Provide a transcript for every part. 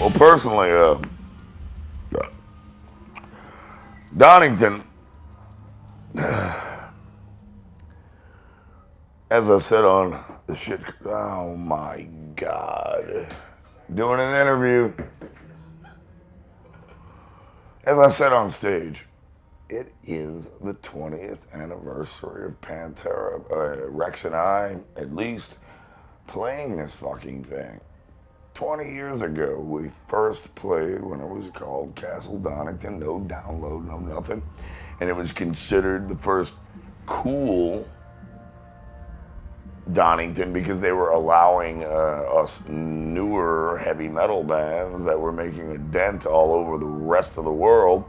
Well, personally, Donington, as I said on the shit, oh my God, doing an interview, as I said on stage, it is the 20th anniversary of Pantera. Rex and I, at least, playing this fucking thing. 20 years ago, we first played when it was called Castle Donington, no download, no nothing. And it was considered the first cool Donington because they were allowing us newer heavy metal bands that were making a dent all over the rest of the world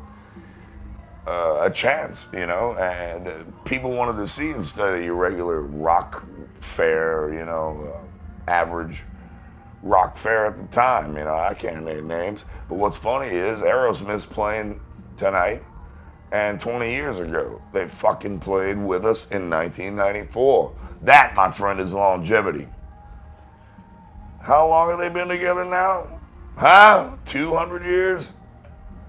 a chance, you know, and people wanted to see instead of your regular rock fair, you know, average rock fair at the time. You know, I can't name names, but what's funny is Aerosmith's playing tonight, and 20 years ago they fucking played with us in 1994. That, my friend, is longevity. How long have they been together now? Huh? 200 years?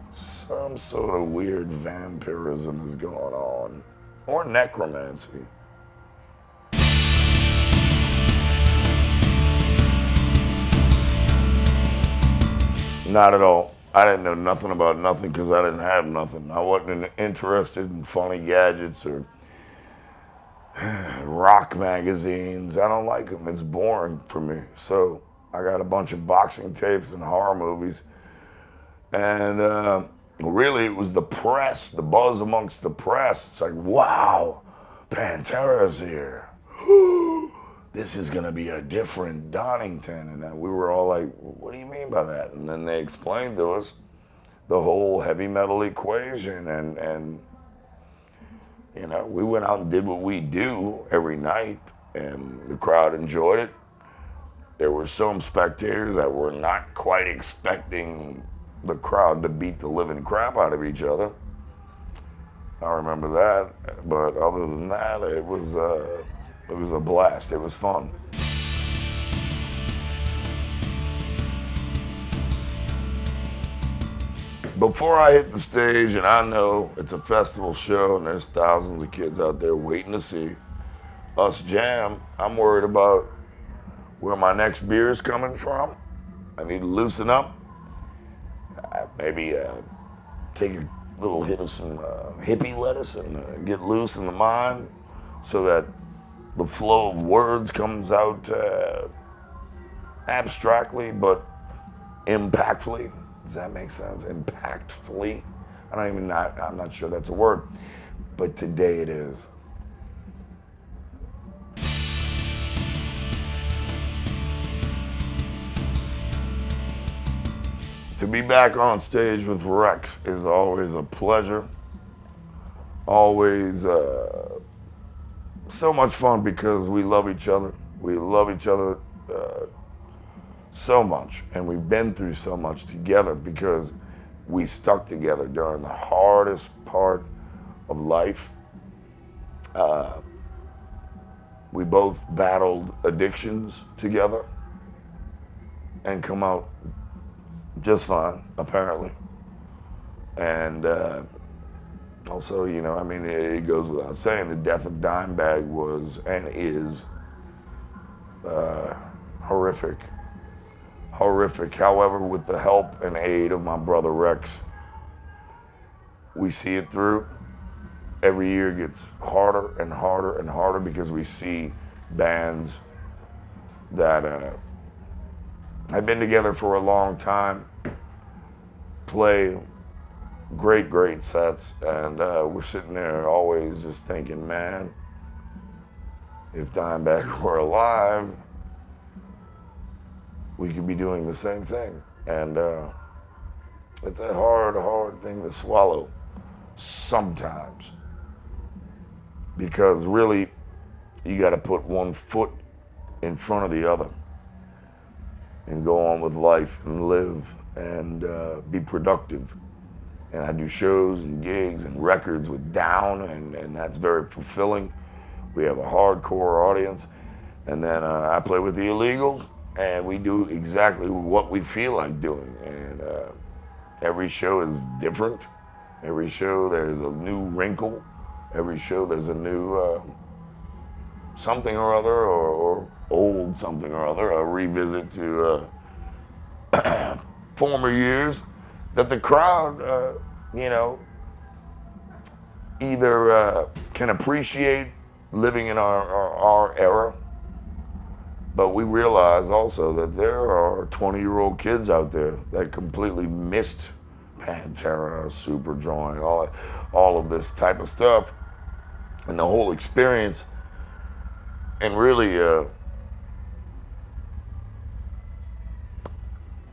Some sort of weird vampirism is going on, or necromancy. Not at all. I didn't know nothing about nothing because I didn't have nothing. I wasn't interested in funny gadgets or rock magazines. I don't like them. It's boring for me. So I got a bunch of boxing tapes and horror movies. And really, it was the press, the buzz amongst the press. It's like, wow, Pantera's here. This is going to be a different Donington. And then we were all like, what do you mean by that? And then they explained to us the whole heavy metal equation. And you know, we went out and did what we do every night, and the crowd enjoyed it. There were some spectators that were not quite expecting the crowd to beat the living crap out of each other. I remember that, but other than that, it was a blast. It was fun. Before I hit the stage, and I know it's a festival show and there's thousands of kids out there waiting to see us jam, I'm worried about where my next beer is coming from. I need to loosen up. Maybe take a little hit of some hippie lettuce and get loose in the mind so that the flow of words comes out abstractly but impactfully. Does that make sense? Impactfully? I'm not sure that's a word, but today it is. To be back on stage with Rex is always a pleasure. Always so much fun because we love each other. We love each other so much, and we've been through so much together because we stuck together during the hardest part of life. We both battled addictions together and come out just fine, apparently. And also, you know, I mean, it goes without saying, the death of Dimebag was and is horrific. Horrific. However, with the help and aid of my brother Rex, we see it through. Every year gets harder and harder and harder because we see bands that have been together for a long time play great sets, and we're sitting there always just thinking, man, if Dimebag were alive, we could be doing the same thing. And it's a hard thing to swallow sometimes, because really you got to put one foot in front of the other and go on with life and live and be productive. And I do shows and gigs and records with Down, and that's very fulfilling. We have a hardcore audience. And then I play with the Illegals, and we do exactly what we feel like doing. And every show is different. Every show there's a new wrinkle. Every show there's a new something or other, or old something or other, a revisit to former years that the crowd, either can appreciate living in our era, but we realize also that there are 20-year-old kids out there that completely missed Pantera, Superjoint, all of this type of stuff, and the whole experience. And really,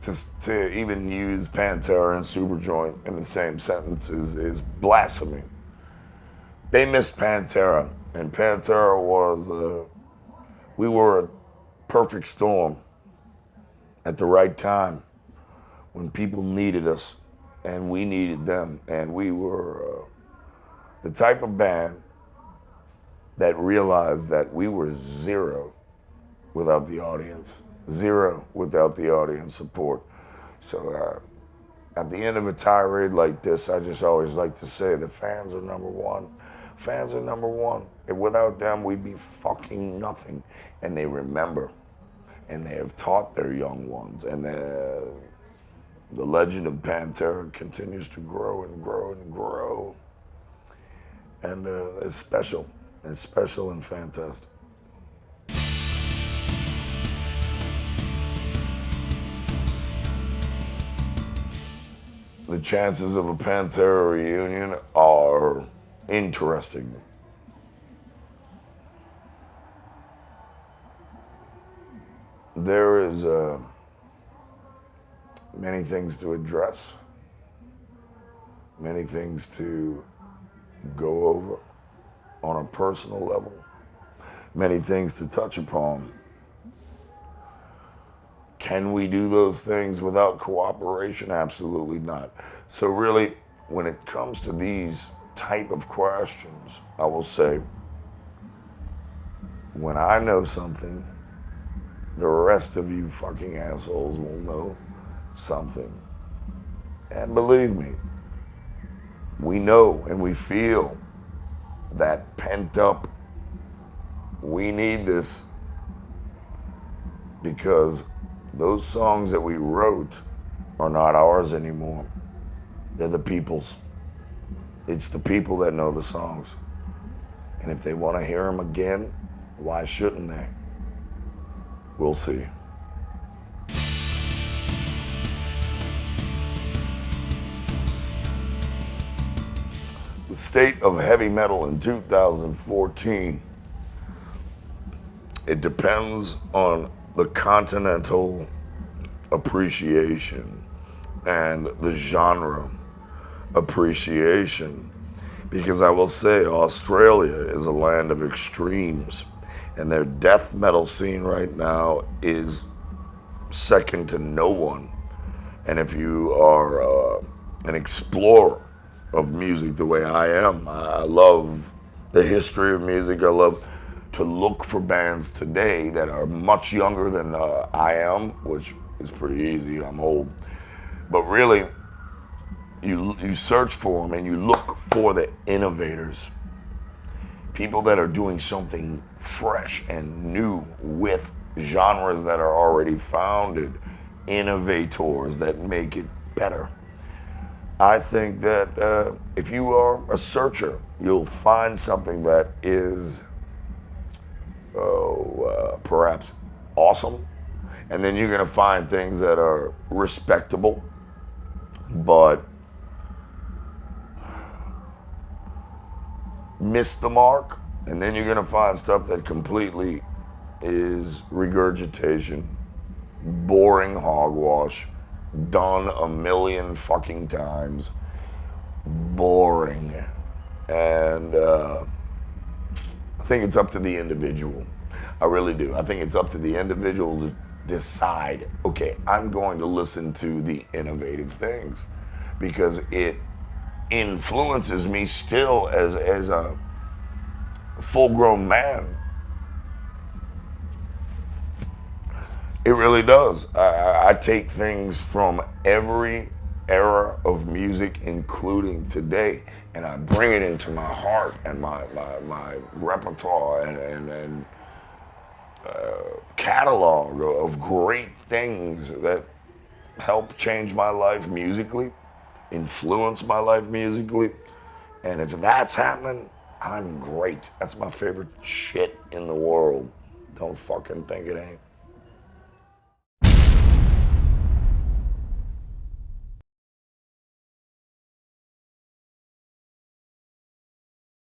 to even use Pantera and Superjoint in the same sentence is blasphemy. They missed Pantera, and Pantera was, we were a perfect storm at the right time when people needed us and we needed them. And we were the type of band that realized that we were zero without the audience, zero without the audience support. So at the end of a tirade like this, I just always like to say the fans are number one. Fans are number one. And without them, we'd be fucking nothing. And they remember, and they have taught their young ones. And the legend of Pantera continues to grow and grow and grow. And it's special. It's special and fantastic. The chances of a Pantera reunion are interesting. There is many things to address, many things to go over on a personal level, many things to touch upon. Can we do those things without cooperation? Absolutely not. So really, when it comes to these type of questions, I will say, when I know something, the rest of you fucking assholes will know something. And believe me, we know and we feel that pent up, we need this, because those songs that we wrote are not ours anymore. They're the people's. It's the people that know the songs. And if they want to hear them again, why shouldn't they? We'll see. The state of heavy metal in 2014, it depends on the continental appreciation and the genre appreciation, because I will say Australia is a land of extremes, and their death metal scene right now is second to no one. And if you are an explorer of music the way I am, I love the history of music. I love to look for bands today that are much younger than I am, which is pretty easy. I'm old. But really, you search for them and you look for the innovators. People that are doing something fresh and new with genres that are already founded. Innovators that make it better. I think that if you are a searcher, you'll find something that is perhaps awesome. And then you're going to find things that are respectable, but miss the mark. And then you're going to find stuff that completely is regurgitation, boring hogwash, done a million fucking times, boring. And I think it's up to the individual. I really do. I think it's up to the individual to decide, okay, I'm going to listen to the innovative things because it influences me still as a full-grown man. It really does. I take things from every era of music, including today, and I bring it into my heart and my repertoire and catalog of great things that help change my life musically, influence my life musically. And if that's happening, I'm great. That's my favorite shit in the world. Don't fucking think it ain't.